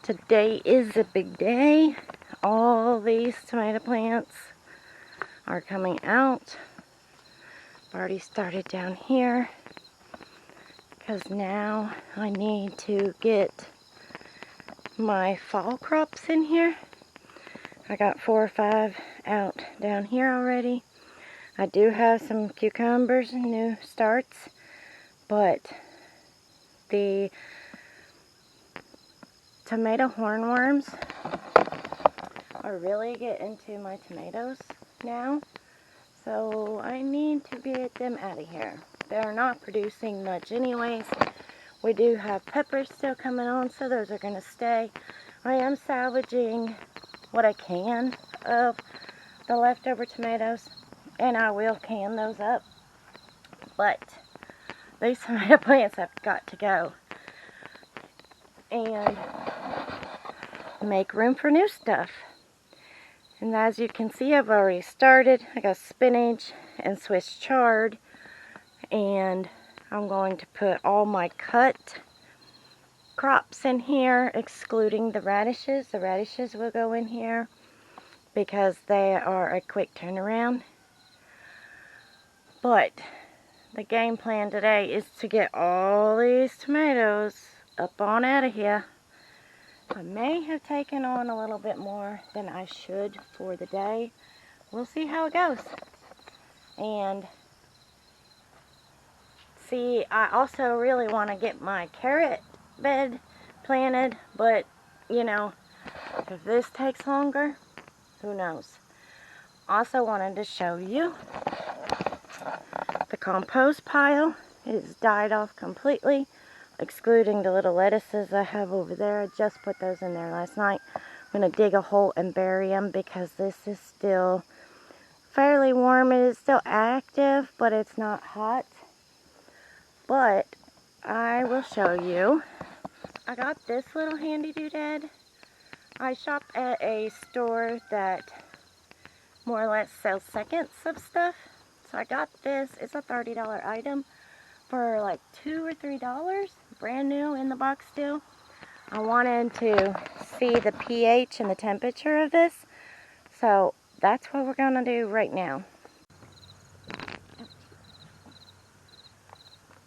Today is a big day. All these tomato plants are coming out. I've already started down here because now I need to get my fall crops in here. I got 4 or 5 out down here already. I do have some cucumbers and new starts, but the tomato hornworms are really getting to my tomatoes now, so I need to get them out of here. They're not producing much anyways. We do have peppers still coming on, so those are going to stay. I am salvaging what I can of the leftover tomatoes, and I will can those up, but these tomato plants have got to go and make room for new stuff. And as you can see, I've already started. I got spinach and Swiss chard, and I'm going to put all my cut crops in here, excluding the radishes. The radishes will go in here because they are a quick turnaround. But the game plan today is to get all these tomatoes up on out of here. I may have taken on a little bit more than I should for the day. We'll see how it goes. And see, I also really want to get my carrot bed planted, but you know, if this takes longer, who knows. Also wanted to show you the compost pile. It has died off completely, excluding the little lettuces I have over there. I just put those in there last night. I'm going to dig a hole and bury them because this is still fairly warm. It is still active, but it's not hot. But I will show you. I got this little handy doodad. I shop at a store that more or less sells seconds of stuff. So I got this. It's a $30 item for like $2 or $3. Brand new in the box still. I wanted to see the pH and the temperature of this. So that's what we're going to do right now.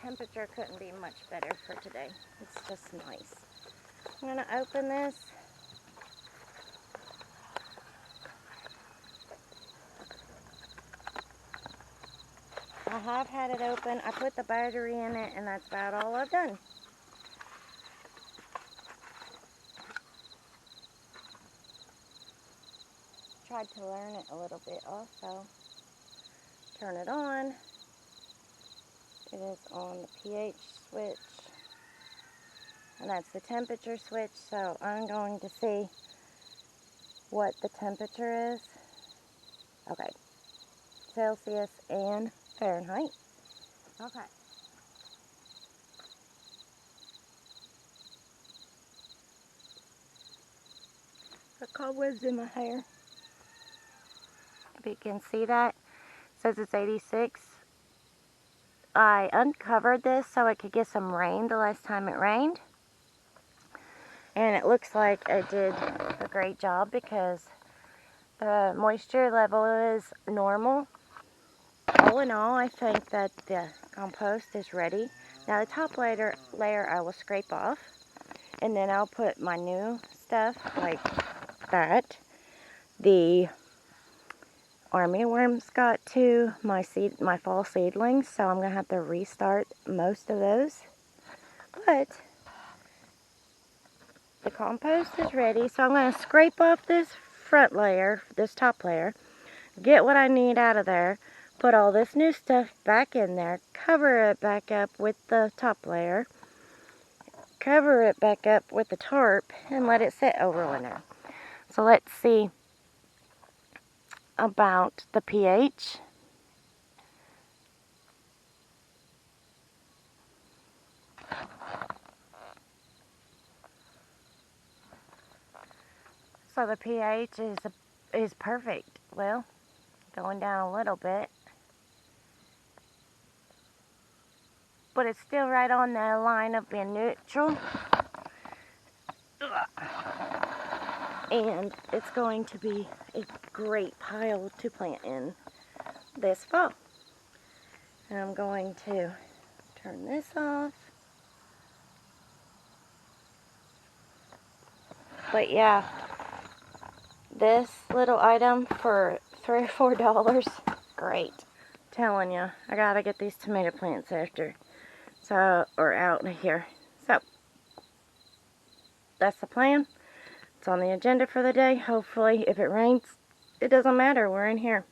Temperature couldn't be much better for today. It's just nice. I'm going to open this. I have had it open. I put the battery in it, and that's about all I've done. Tried to learn it a little bit also. Turn it on. It is on the pH switch, and that's the temperature switch, so I'm going to see what the temperature is. Okay, Celsius and Fahrenheit. Okay. The cobwebs in my hair. If you can see that, it says it's 86. I uncovered this so I could get some rain the last time it rained. And it looks like I did a great job because the moisture level is normal. All in all, I think that the compost is ready. Now the top layer I will scrape off, and then I'll put my new stuff like that. The army worms got to my fall seedlings, so I'm going to have to restart most of those. But the compost is ready, so I'm going to scrape off this front layer, this top layer, get what I need out of there, put all this new stuff back in there, cover it back up with the top layer, cover it back up with the tarp, and let it sit over winter. So let's see about the pH. So the pH is perfect. Well, going down a little bit, but it's still right on the line of being neutral. And it's going to be a great pile to plant in this fall. And I'm going to turn this off. But yeah, this little item for $3 or $4, great. Telling you, I gotta get these tomato plants after, or out of here. So, that's the plan. It's on the agenda for the day. Hopefully, if it rains, it doesn't matter. We're in here.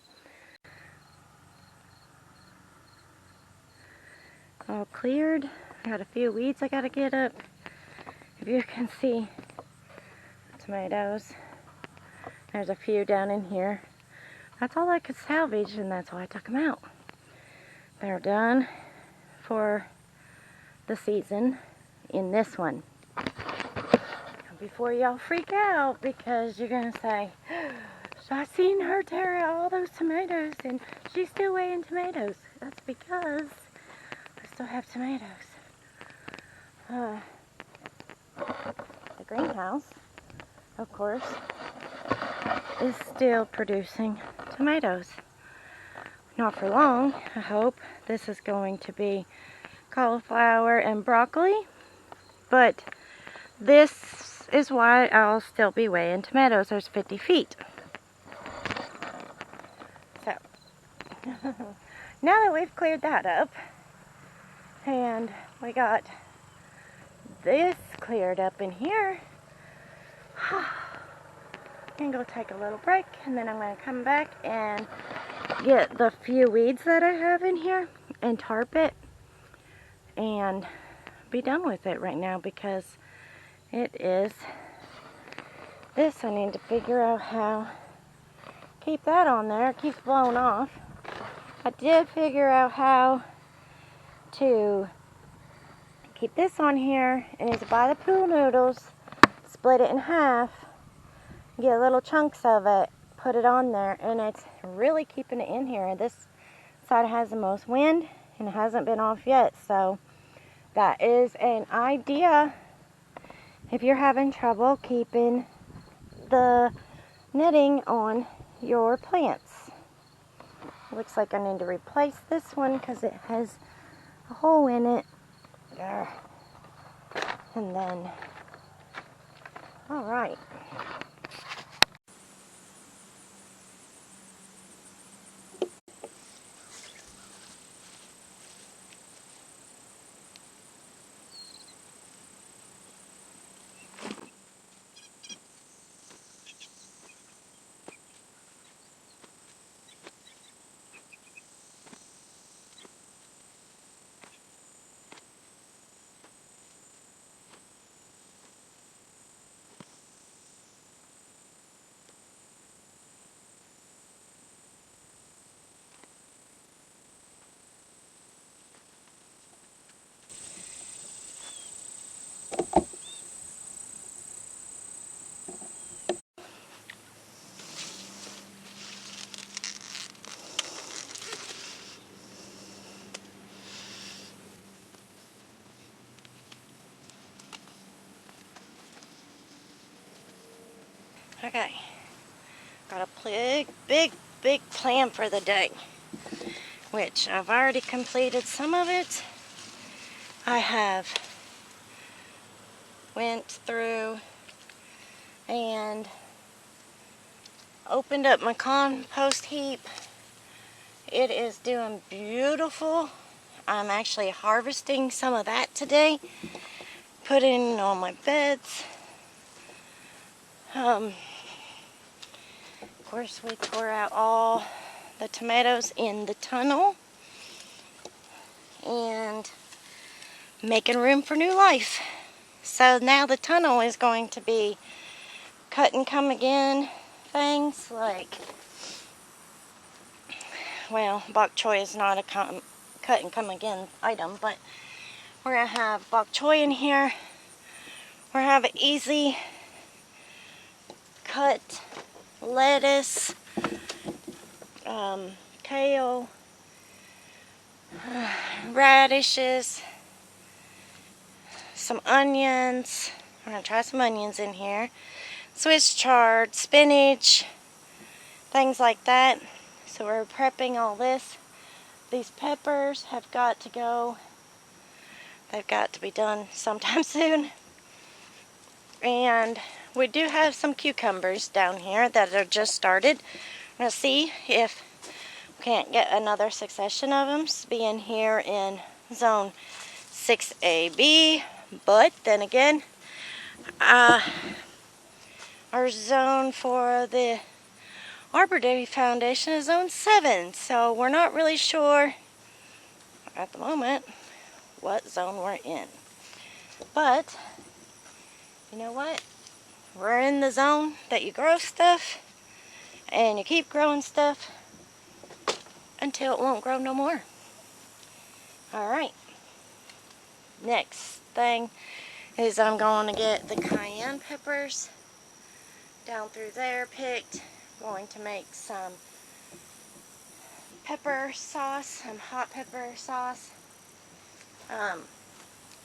All cleared. I got a few weeds I gotta get up. If you can see tomatoes, there's a few down in here. That's all I could salvage, and that's why I took them out. They're done for the season in this one. Before y'all freak out, because you're gonna say, so I seen her tear out all those tomatoes and she's still weighing tomatoes. That's because I still have tomatoes. The greenhouse, of course, is still producing tomatoes. Not for long, I hope. This is going to be cauliflower and broccoli, but this is why I'll still be weighing tomatoes. There's 50 feet. So, now that we've cleared that up, and we got this cleared up in here, I'm going to go take a little break, and then I'm going to come back and get the few weeds that I have in here and tarp it and be done with it right now, because it is this. I need to figure out how keep that on there. It keeps blowing off. I did figure out how to keep this on here, and is buy the pool noodles, split it in half, get little chunks of it, put it on there, and it's really keeping it in here. This side has the most wind and it hasn't been off yet, so that is an idea if you're having trouble keeping the netting on your plants. Looks like I need to replace this one because it has a hole in it. There. And then, all right. Okay, got a big plan for the day, which I've already completed some of it. I have went through and opened up my compost heap. It is doing beautiful. I'm actually harvesting some of that today, putting on my beds. Of course, we tore out all the tomatoes in the tunnel and making room for new life. So now the tunnel is going to be cut and come again things like, well, bok choy is not a cut and come again item, but we're going to have bok choy in here. We're going to have an easy cut lettuce, kale, radishes, some onions. We're going to try some onions in here. Swiss chard, spinach, things like that. So we're prepping all this. These peppers have got to go. They've got to be done sometime soon. And we do have some cucumbers down here that are just started. We're going to see if we can't get another succession of them being here in zone 6AB. But then again, our zone for the Arbor Day Foundation is zone 7. So we're not really sure at the moment what zone we're in. But you know what? We're in the zone that you grow stuff and you keep growing stuff until it won't grow no more. Alright. Next thing is I'm going to get the cayenne peppers down through there picked. Going to make some pepper sauce, some hot pepper sauce.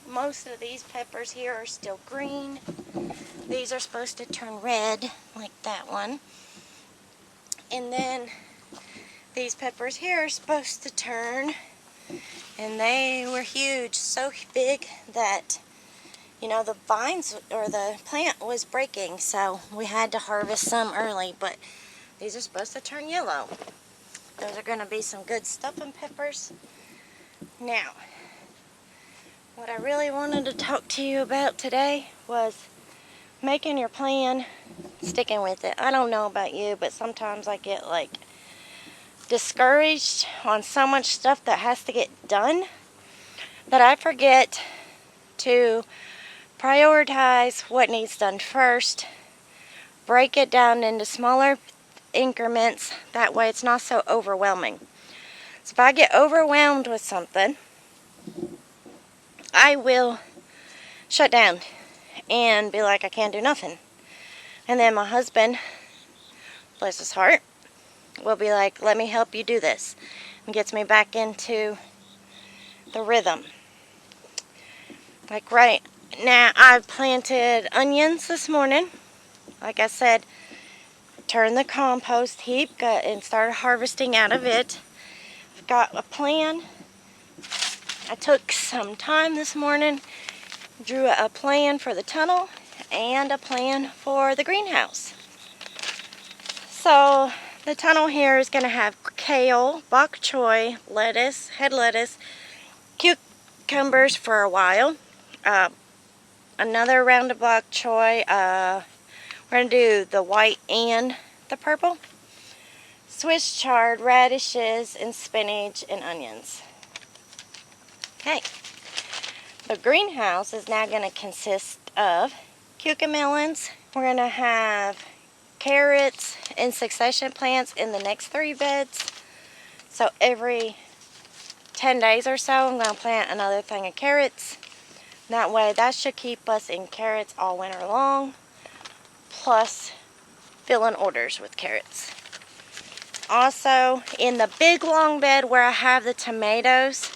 Most of these peppers here are still green. These are supposed to turn red, like that one. And then these peppers here are supposed to turn, and they were huge, so big that, you know, the vines or the plant was breaking, so we had to harvest some early, but these are supposed to turn yellow. Those are going to be some good stuffing peppers. Now, what I really wanted to talk to you about today was making your plan, sticking with it. I don't know about you, but sometimes I get like discouraged on so much stuff that has to get done that I forget to prioritize what needs done first, break it down into smaller increments, that way it's not so overwhelming. So if I get overwhelmed with something, I will shut down and be like, I can't do nothing. And then my husband, bless his heart, will be like, let me help you do this. And gets me back into the rhythm. Like right now, I've planted onions this morning. Like I said, turned the compost heap and started harvesting out of it. I've got a plan. I took some time this morning, drew a plan for the tunnel and a plan for the greenhouse. So the tunnel here is going to have kale, bok choy, lettuce, head lettuce, cucumbers for a while, another round of bok choy, we're going to do the white and the purple, Swiss chard, radishes, and spinach and onions. Okay. The greenhouse is now going to consist of cucamelons. We're going to have carrots and succession plants in the next 3 beds. So every 10 days or so, I'm going to plant another thing of carrots. That way, that should keep us in carrots all winter long, plus filling orders with carrots. Also, in the big long bed where I have the tomatoes,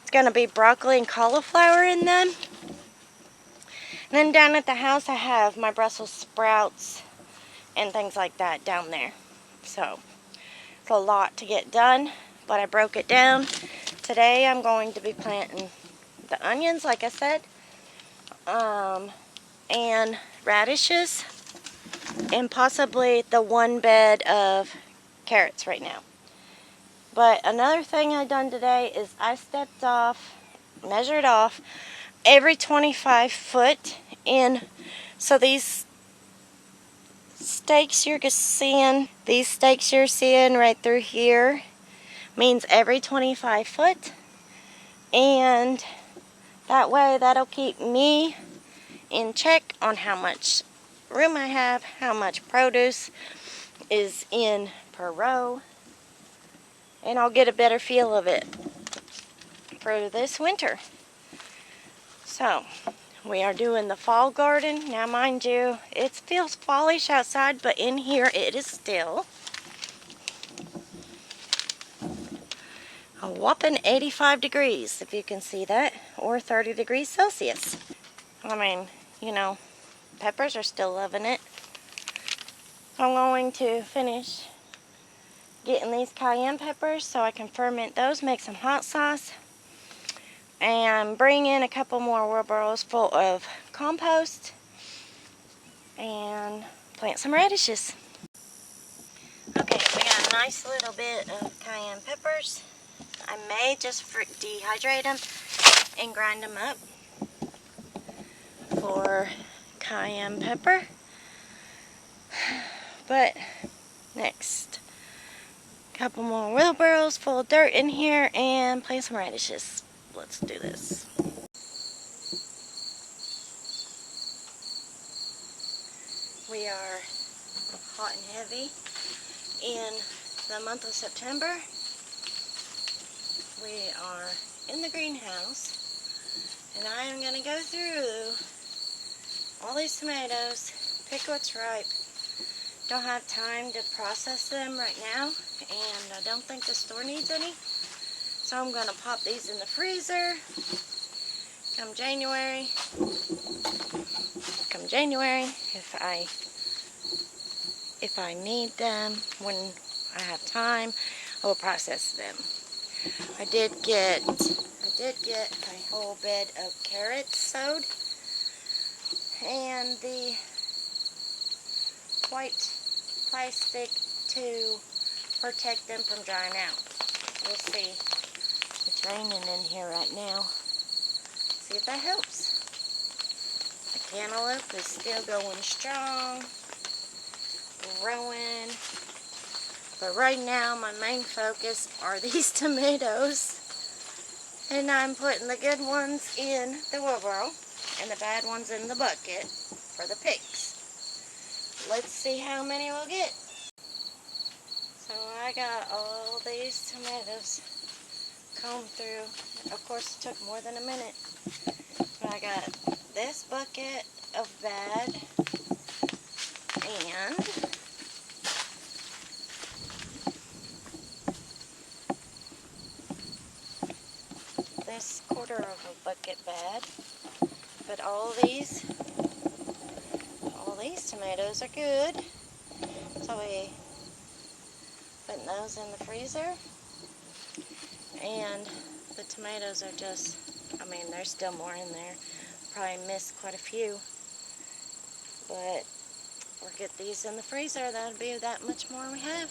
it's going to be broccoli and cauliflower in them. And then down at the house, I have my Brussels sprouts and things like that down there. So, it's a lot to get done, but I broke it down. Today, I'm going to be planting the onions, like I said, and radishes, and possibly the 1 bed of carrots right now. But another thing I done today is I stepped off, measured off every 25 foot in. So these stakes you're seeing right through here means every 25 foot. And that way that'll keep me in check on how much room I have, how much produce is in per row. And I'll get a better feel of it for this winter. So, we are doing the fall garden. Now, mind you, it feels fallish outside, but in here it is still a whopping 85 degrees, if you can see that, or 30 degrees Celsius. I mean, you know, peppers are still loving it. I'm going to finish getting these cayenne peppers so I can ferment those, make some hot sauce, and bring in a couple more wheelbarrows full of compost and plant some radishes. Okay, we got a nice little bit of cayenne peppers. I may just dehydrate them and grind them up for cayenne pepper. But next, a couple more wheelbarrows full of dirt in here and plant some radishes. Let's do this. We are hot and heavy in the month of September. We are in the greenhouse, and I am going to go through all these tomatoes, pick what's ripe. Don't have time to process them right now, and I don't think the store needs any. So I'm going to pop these in the freezer. Come January, if I need them, when I have time, I will process them. I did get a whole bed of carrots sowed, and the white plastic to protect them from drying out. We'll see. It's raining in here right now. See if that helps. The cantaloupe is still going strong, growing. But right now, my main focus are these tomatoes. And I'm putting the good ones in the wheelbarrow and the bad ones in the bucket for the picks. Let's see how many we'll get. So I got all these tomatoes combed through. Of course, it took more than a minute. But I got this bucket of bad and this quarter of a bucket bad. But all these tomatoes are good. So we put those in the freezer. And the tomatoes are just, there's still more in there. Probably missed quite a few. But we'll get these in the freezer. That'll be that much more we have.